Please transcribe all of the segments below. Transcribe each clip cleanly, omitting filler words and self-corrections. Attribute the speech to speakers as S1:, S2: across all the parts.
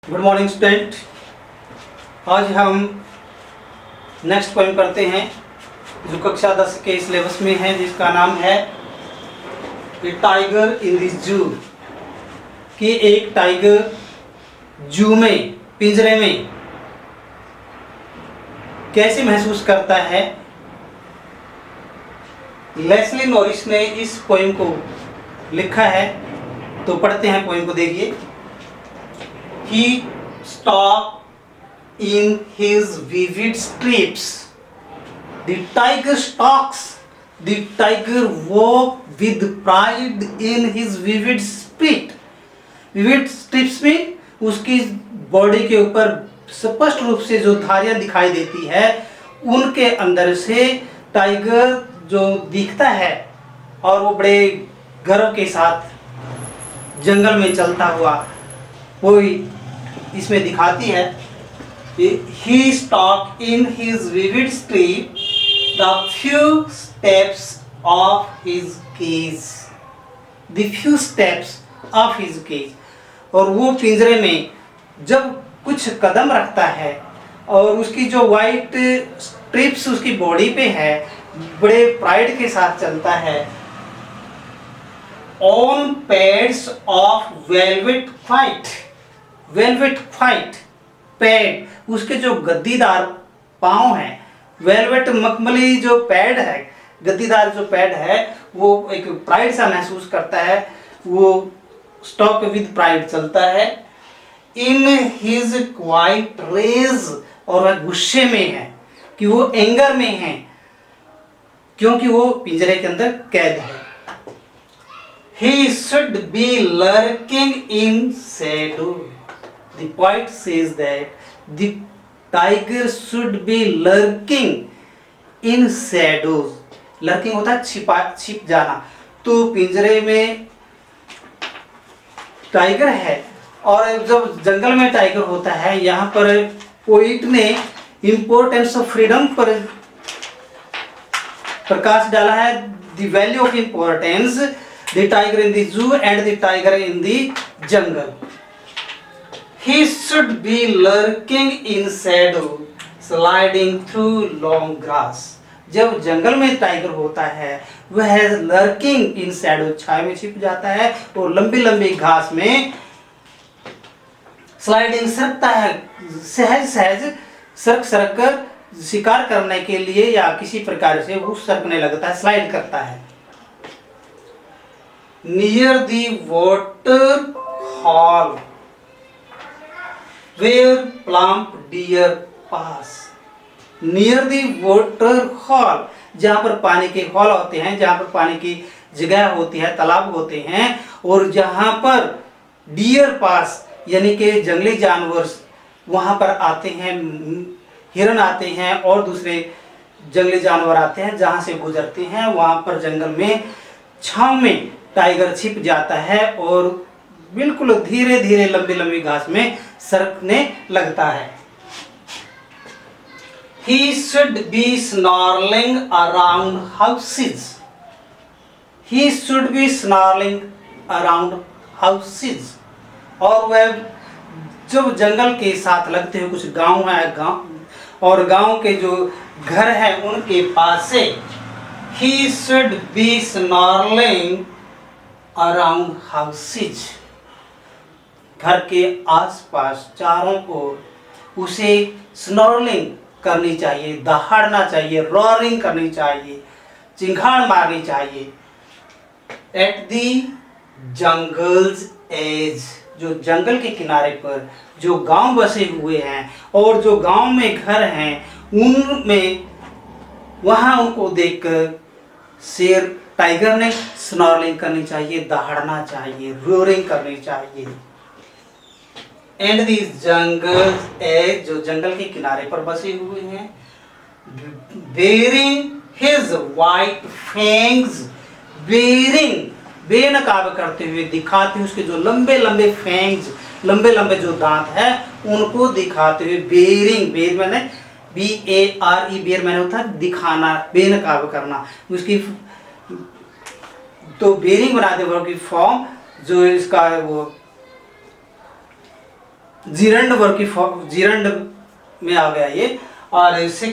S1: Good morning student. आज हम next poem करते हैं जो कक्षा 10 के सिलेबस में है, जिसका नाम है ए टाइगर इन द जू। कि एक टाइगर जू में, पिंजरे में कैसे महसूस करता है। लेस्ली नॉरिस ने इस पोएम को लिखा है, तो पढ़ते हैं पोएम को। देखिए, He stalked in his vivid strips. The tiger stalks. The tiger walked with pride in his vivid strip. Vivid strips में उसकी बॉडी के ऊपर स्पष्ट रूप से जो धारियां दिखाई देती है, उनके अंदर से टाइगर जो दिखता है और वो बड़े गर्व के साथ जंगल में चलता हुआ वो इसमें दिखाती है। He stalked in his vivid strip the few steps of his cage. The few steps of his cage. और वो पिंजरे में जब कुछ कदम रखता है और उसकी जो वाइट स्ट्रिप्स उसकी बॉडी पे है, बड़े प्राइड के साथ चलता है। On pads of velvet white. Velvet white pad, उसके जो गद्दीदार पाँव हैं, वेलवेट मखमली जो पैड है, गद्दीदार जो पैड है, वो एक प्राइड सा महसूस करता है। वो स्टॉक विद प्राइड चलता है। इन हिज क्वाइट रेज, और वह गुस्से में है, कि वो एंगर में है, क्योंकि वो पिंजरे के अंदर कैद है। He should be lurking in shadow. The poet says that the tiger should be lurking in shadows. Lurking होता है छिप जाना। तो पिंजरे में टाइगर है, और जब जंगल में टाइगर होता है, यहाँ पर पोइट ने इम्पोर्टेंस ऑफ फ्रीडम पर प्रकाश डाला है। The value of importance, the tiger in the जू and the tiger in the jungle. He should be lurking in shadow, sliding through long grass. जब जंगल में टाइगर होता है, वह लर्किंग इन शैडो, छाया में छिप जाता है, और लंबी लंबी घास में स्लाइडिंग सरकता है, सहज सहज सरक सरक कर शिकार करने के लिए या किसी प्रकार से वो सरकने लगता है, स्लाइड करता है। Near the waterfall where plump deer pass. Near the waterfall, जहाँ पर पानी के हॉल होते हैं, जहाँ पर पानी की जगह होती है, तालाब होते हैं, और जहाँ पर डियर पास यानी कि जंगली जानवर वहाँ पर आते हैं, हिरन आते हैं और दूसरे जंगली जानवर आते हैं, जहाँ से गुजरते हैं, वहाँ पर जंगल में छांव में टाइगर छिप जाता है और बिल्कुल धीरे धीरे लंबी लंबी घास में सरकने लगता है। He should be snarling around houses. He should be snarling around houses. और वह जब जंगल के साथ लगते हुए कुछ गांव है, और गांव के जो घर हैं उनके पास से He should be snarling around houses. घर के आसपास चारों ओर उसे स्नॉर्लिंग करनी चाहिए, दहाड़ना चाहिए, रॉरिंग करनी चाहिए, चिंगाड़ मारनी चाहिए। एट दी जंगल्स एज, जो जंगल के किनारे पर जो गांव बसे हुए हैं और जो गांव में घर हैं, उनमें वहां उनको देखकर शेर टाइगर ने स्नॉर्लिंग करनी चाहिए, दहाड़ना चाहिए, रोरिंग करनी चाहिए। एंड दी जंगल्स एज, जो जंगल के किनारे पर बसे हुए हैं, baring his white fangs, baring बेनकाब करते हुए, दिखाते हुए उसके जो लंबे लंबे फैंग्स, लंबे लंबे जो दांत है, उनको दिखाते हुए, बेरिंग, बेर मैंने BARE, बेर मैंने होता है दिखाना, बेनकाब करना, उसकी तो बेरिंग बनाते हुए की फॉर्म जो इसका वो जीरंड वर्ग की जीरंड में आ गया ये। और इसे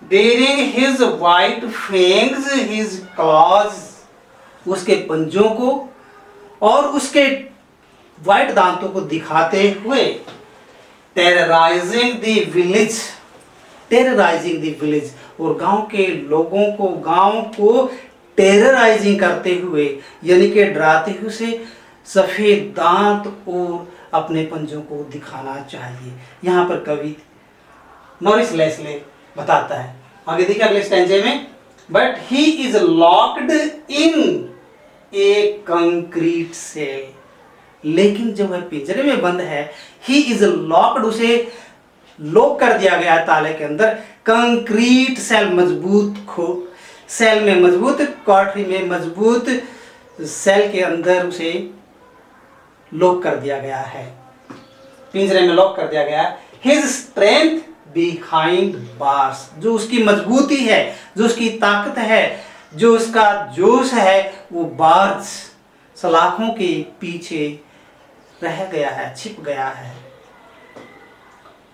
S1: baring his white fangs his claws, उसके पंजों को और उसके वाइट दांतों को दिखाते हुए, terrorising the village, terrorising the village, और गांव के लोगों को, गांव को टेरराइजिंग करते हुए यानी कि डराते हुए से सफेद दांत और अपने पंजों को दिखाना चाहिए। यहाँ पर कवि नॉरिस लेस्ले बताता है, आगे देखिए अगले स्टैंजे में, but he is locked in a concrete cell, लेकिन जब वह पिंजरे में बंद है, ही इज लॉक्ड, उसे लॉक कर दिया गया ताले के अंदर, कंक्रीट सेल, मजबूत सेल में, मजबूत कोठरी में, मजबूत सेल के अंदर उसे लॉक कर दिया गया है, पिंजरे में लॉक कर दिया गया है। हिज स्ट्रेंथ बिहाइंड बार्स, जो उसकी मजबूती है, जो उसकी ताकत है, जो उसका जोश है, वो बार्स, सलाखों के पीछे रह गया है, छिप गया है।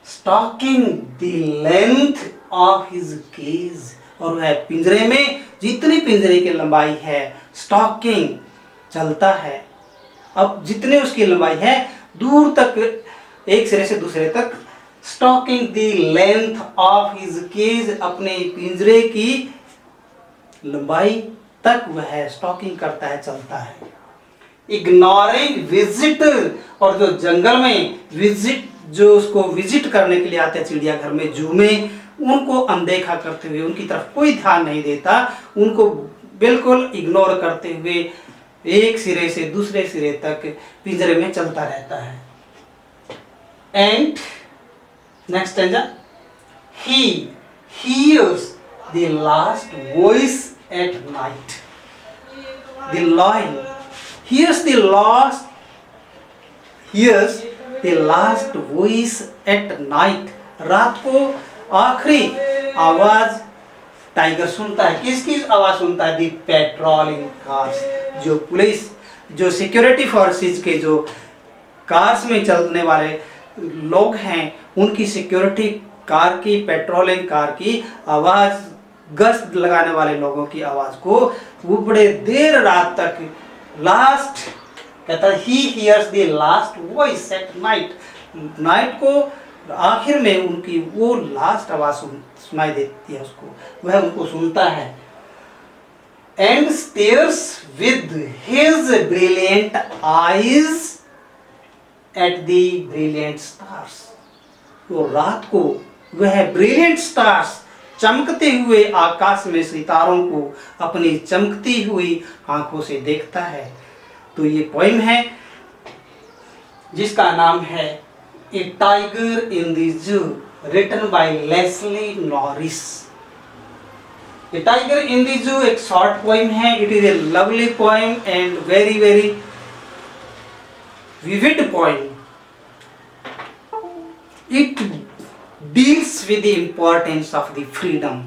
S1: Stalking the length of his cage, और वह पिंजरे में जितनी पिंजरे की लंबाई है, स्टॉकिंग चलता है, अब जितने उसकी लंबाई है दूर तक, एक सिरे से दूसरे तक, stalking the length of his cage, अपने पिंजरे की लंबाई तक वह स्टॉकिंग करता है, चलता है। इग्नोरिंग विजिटर, और जो जंगल में विजिट, जो उसको विजिट करने के लिए आते हैं चिड़ियाघर में, जू में, उनको अनदेखा करते हुए, उनकी तरफ कोई ध्यान नहीं देता, उनको बिल्कुल इग्नोर करते हुए एक सिरे से दूसरे सिरे तक पिंजरे में चलता रहता है। And next stanza, he hears the last voice at night, the lion hears the last voice at night, रात को आखिरी आवाज टाइगर सुनता है। किसकी आवाज सुनता है? दी पेट्रोलिंग कार्स, जो पुलिस, जो सिक्योरिटी फोर्सेस के जो कार्स में चलने वाले लोग हैं, उनकी सिक्योरिटी कार की, पेट्रोलिंग कार की आवाज, गश्त लगाने वाले लोगों की आवाज को वो बड़े देर रात तक, लास्ट कहता है, he hears the last voice at night, night को आखिर में उनकी वो लास्ट आवाज सुनाई देती है उसको, वह उनको सुनता है। And stairs with his brilliant eyes at the brilliant stars, तो रात को वह ब्रिलियंट स्टार्स, चमकते हुए आकाश में सितारों को अपनी चमकती हुई आंखों से देखता है। तो ये पोएम है जिसका नाम है a tiger in the zoo, written by Leslie Norris. A tiger in the zoo एक शॉर्ट पोएम है, it is a lovely poem and very very vivid poem. It deals with the importance of the freedom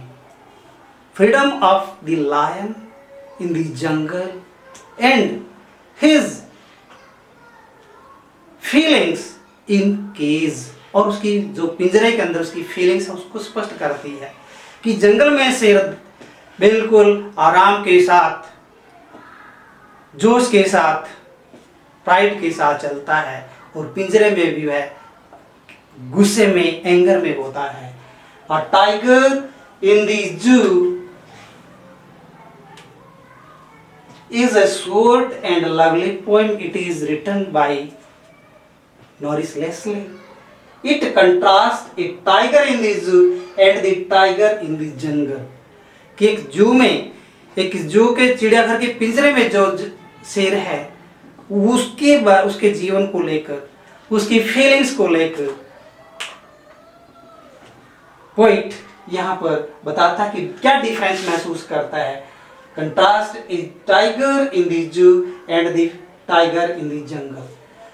S1: of the lion in the jungle and his feelings in cage, और उसकी जो पिंजरे के अंदर उसकी feelings है उसको स्पष्ट करती है कि जंगल में शेर बिल्कुल आराम के साथ, जोश के साथ, प्राइड के साथ चलता है, और पिंजरे में भी वह गुस्से में, एंगर में होता है। और टाइगर इन द जू is a short and lovely poem. It is written by Norris Leslie. It contrasts a tiger in the zoo and the tiger in the jungle. कि एक जू में, एक जू के चिड़ियाघर के पिंजरे में जो शेर है, उसके जीवन को लेकर, उसकी फीलिंग्स को लेकर पोइट यहाँ पर बताता कि क्या डिफरेंस महसूस करता है। Contrast is tiger in the जू and the tiger in the jungle.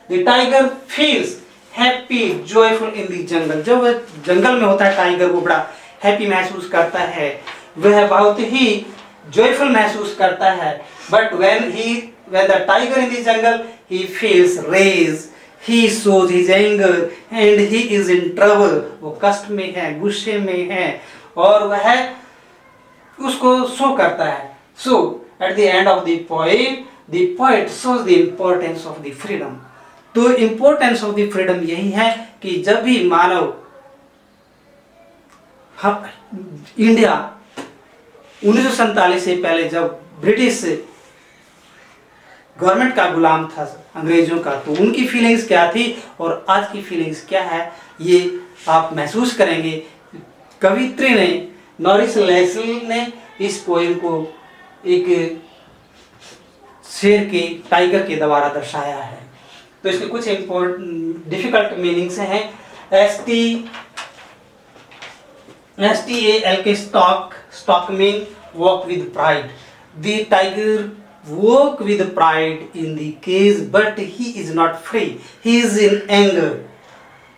S1: The tiger feels happy joyful in the jungle, जब वह जंगल में होता है टाइगर वो बड़ा हैप्पी महसूस करता है, वह बहुत ही जॉयफुल महसूस करता है। But when the tiger in the jungle, he feels rage, he shows his anger and he is in trouble. वो कष्ट में है, गुस्से में है और वह उसको शो करता है. So at the end of the poet shows the importance of the freedom. तो importance of the freedom यही है कि जब भी मानव इंडिया 1947 से पहले जब ब्रिटिश गवर्नमेंट का गुलाम था अंग्रेजों का, तो उनकी फीलिंग्स क्या थी और आज की फीलिंग्स क्या है, ये आप महसूस करेंगे. कवित्री ने, नॉरिस लेस्ली ने इस पोएम को एक शेर के, टाइगर के द्वारा दर्शाया है. तो इसके कुछ डिफिकल्ट मीनिंग्स हैं. STAL के stock mean walk with pride. The tiger walk with pride in the cage, but he is not free. He is in anger.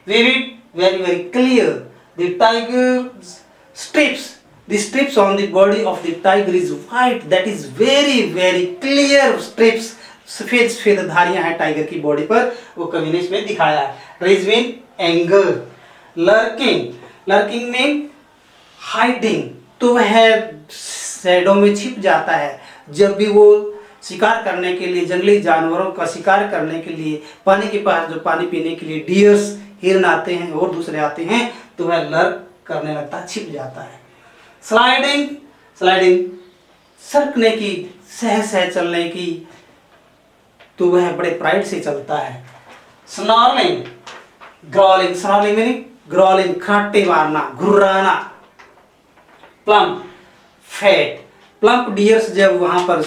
S1: Read it very clear. The tiger's strips. The strips on the body of the tiger is white. That is very clear strips. सफेद धारियां हैं tiger की body पर, वो कवि ने इसमें दिखाया है. Rage mean anger. Lurking mean hiding. तो वह शैडो में छिप जाता है. जब भी वो शिकार करने के लिए, जंगली जानवरों का शिकार करने के लिए पानी के पास जो पानी पीने के लिए डियर्स, हिरन आते हैं और दूसरे आते हैं, तो वह लर्क करने लगता है, छिप जाता है. स्लाइडिंग सरकने की, सह चलने की, तो वह बड़े प्राइड से चलता है. स्नॉर्लिंग मीनिंग ग्रॉलिंग, खराटे मारना, घुर्राना. प्लम्प डियर्स जब वहां पर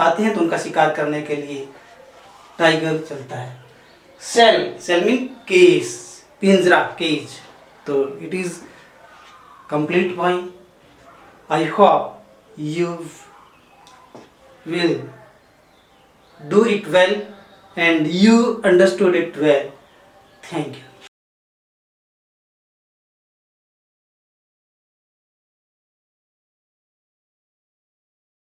S1: आते हैं तो उनका शिकार करने के लिए टाइगर चलता है. सेल मीन केज, पिंजरा, केज. तो it is complete point. I hope you will do it well and you understood it well. Thank you.